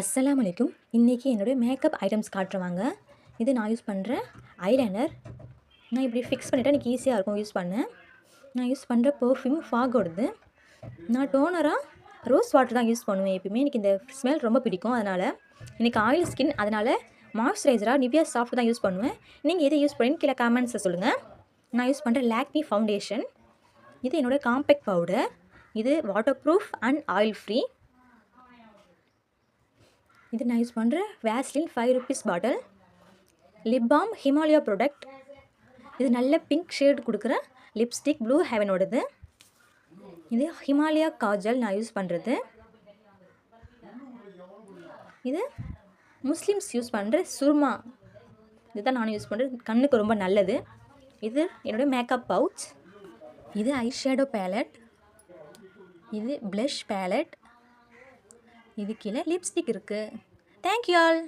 அஸ்ஸலாமு அலைக்கும். இன்றைக்கி என்னுடைய மேக்கப் ஐட்டம்ஸ் காட்டுறவாங்க. இது நான் யூஸ் பண்ணுற ஐலைனர். நான் இப்படி ஃபிக்ஸ் பண்ணிவிட்டா எனக்கு ஈஸியாக இருக்கும் யூஸ் பண்ண. நான் யூஸ் பண்ணுற பர்ஃப்யூம் ஃபாகோடது. நான் டோனராக ரோஸ் வாட்டர் தான் யூஸ் பண்ணுவேன் எப்பயுமே. எனக்கு இந்த ஸ்மெல் ரொம்ப பிடிக்கும். அதனால் எனக்கு ஆயில் ஸ்கின், அதனால் மாய்ஸ்சரைசராக நிவ்யா சாஃப்ட் தான் யூஸ் பண்ணுவேன். நீங்கள் எதை யூஸ் பண்ணுன்னு கீழே கமெண்ட்ஸை சொல்லுங்கள். நான் யூஸ் பண்ணுற லாக்மி ஃபவுண்டேஷன். இது என்னோடய காம்பேக்ட் பவுடர். இது waterproof and oil free. இது நான் யூஸ் பண்ணுற Vaseline 5 rupees bottle. Lip balm Himalaya product. இது நல்ல பிங்க் ஷேட் கொடுக்குற லிப்ஸ்டிக் ப்ளூ ஹெவனோடது. இது ஹிமாலயா காஜல் நான் யூஸ் பண்ணுறது. இது முஸ்லிம்ஸ் யூஸ் பண்ணுற சுர்மா. இதுதான் நான் யூஸ் பண்ணுறது, கண்ணுக்கு ரொம்ப நல்லது. இது என்னோடய மேக்கப் பவுச். இது ஐ ஷேடோ பேலட். இது ப்ளஷ் பேலட். இது கீழே லிப்ஸ்டிக் இருக்குது. Thank you all.